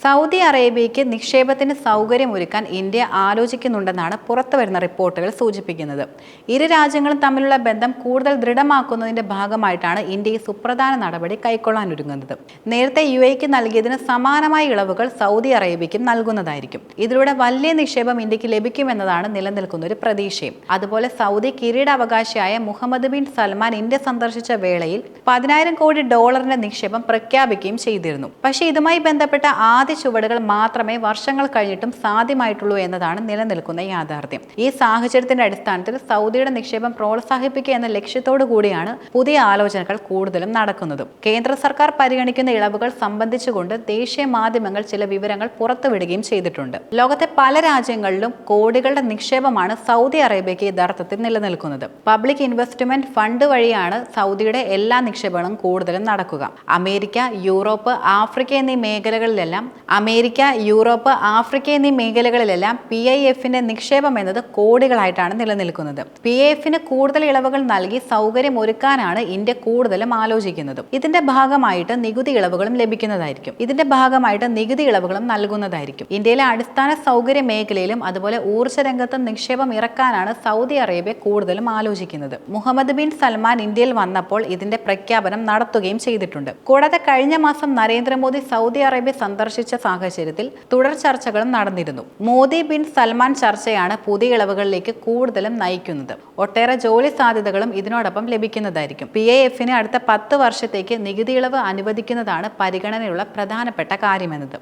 Saudi അറേബ്യയ്ക്ക് നിക്ഷേപത്തിന് സൗകര്യമൊരുക്കാൻ India ആലോചിക്കുന്നുണ്ടെന്നാണ് പുറത്തുവരുന്ന റിപ്പോർട്ടുകൾ സൂചിപ്പിക്കുന്നത്. ഇരു രാജ്യങ്ങളും തമ്മിലുള്ള ബന്ധം കൂടുതൽ ദൃഢമാക്കുന്നതിന്റെ ഭാഗമായിട്ടാണ് ഇന്ത്യ ഈ സുപ്രധാന നടപടി കൈക്കൊള്ളാനൊരുങ്ങുന്നത്. നേരത്തെ UAE നൽകിയതിന് സമാനമായ ഇളവുകൾ സൗദി അറേബ്യയ്ക്കും നൽകുന്നതായിരിക്കും. ഇതിലൂടെ വലിയ നിക്ഷേപം ഇന്ത്യക്ക് ലഭിക്കുമെന്നതാണ് നിലനിൽക്കുന്ന ഒരു പ്രതീക്ഷയും. അതുപോലെ സൗദി കിരീടാവകാശിയായ മുഹമ്മദ് ബിൻ സൽമാൻ ഇന്ത്യ സന്ദർശിച്ച വേളയിൽ $10,000 കോടി നിക്ഷേപം പ്രഖ്യാപിക്കുകയും ചെയ്തിരുന്നു. പക്ഷേ ഇതുമായി ബന്ധപ്പെട്ട ആദ്യ ചുവടുകൾ മാത്രമേ വർഷങ്ങൾ കഴിഞ്ഞിട്ടും സാധ്യമായിട്ടുള്ളൂ എന്നതാണ് നിലനിൽക്കുന്ന യാഥാർത്ഥ്യം. ഈ സാഹചര്യത്തിന്റെ അടിസ്ഥാനത്തിൽ സൗദിയുടെ നിക്ഷേപം പ്രോത്സാഹിപ്പിക്കുക എന്ന ലക്ഷ്യത്തോടു കൂടിയാണ് പുതിയ ആലോചനകൾ കൂടുതലും നടക്കുന്നത്. കേന്ദ്ര സർക്കാർ പരിഗണിക്കുന്ന ഇളവുകൾ സംബന്ധിച്ചുകൊണ്ട് ദേശീയ മാധ്യമങ്ങൾ ചില വിവരങ്ങൾ പുറത്തുവിടുകയും ചെയ്തിട്ടുണ്ട്. ലോകത്തെ പല രാജ്യങ്ങളിലും കോടികളുടെ നിക്ഷേപമാണ് സൗദി അറേബ്യയ്ക്ക് യഥാർത്ഥത്തിൽ നിലനിൽക്കുന്നത്. പബ്ലിക് ഇൻവെസ്റ്റ്മെന്റ് ഫണ്ട് വഴിയാണ് സൗദിയുടെ എല്ലാ നിക്ഷേപങ്ങളും കൂടുതലും നടക്കുക. അമേരിക്ക, യൂറോപ്പ്, ആഫ്രിക്ക എന്നീ മേഖലകളിലെല്ലാം PIF-ന്റെ നിക്ഷേപം എന്നത് കോടികളായിട്ടാണ് നിലനിൽക്കുന്നത്. PIF-ന് കൂടുതൽ ഇളവുകൾ നൽകി സൗകര്യം ഒരുക്കാനാണ് ഇന്ത്യ കൂടുതലും ആലോചിക്കുന്നത്. ഇതിന്റെ ഭാഗമായിട്ട് നികുതി ഇളവുകളും ലഭിക്കുന്നതായിരിക്കും. നികുതി ഇളവുകളും നൽകുന്നതായിരിക്കും. ഇന്ത്യയിലെ അടിസ്ഥാന സൗകര്യ മേഖലയിലും അതുപോലെ ഊർജ്ജ രംഗത്തും നിക്ഷേപം ഇറക്കാനാണ് സൗദി അറേബ്യ കൂടുതലും ആലോചിക്കുന്നത്. മുഹമ്മദ് ബിൻ സൽമാൻ ഇന്ത്യയിൽ വന്നപ്പോൾ ഇതിന്റെ പ്രഖ്യാപനം നടത്തുകയും ചെയ്തിട്ടുണ്ട്. കൂടാതെ കഴിഞ്ഞ മാസം നരേന്ദ്രമോദി സൗദി അറേബ്യ സന്ദർശിച്ച സാഹചര്യത്തിൽ തുടർ ചർച്ചകളും നടന്നിരുന്നു. മോദി ബിൻ സൽമാൻ ചർച്ചയാണ് പുതിയ ഇളവുകളിലേക്ക് കൂടുതലും നയിക്കുന്നത്. ഒട്ടേറെ ജോലി സാധ്യതകളും ഇതിനോടൊപ്പം ലഭിക്കുന്നതായിരിക്കും. PIF-ന് അടുത്ത 10 വർഷത്തേക്ക് നികുതി ഇളവ് അനുവദിക്കുന്നതാണ് പരിഗണനയുള്ള പ്രധാനപ്പെട്ട കാര്യമെന്നത്.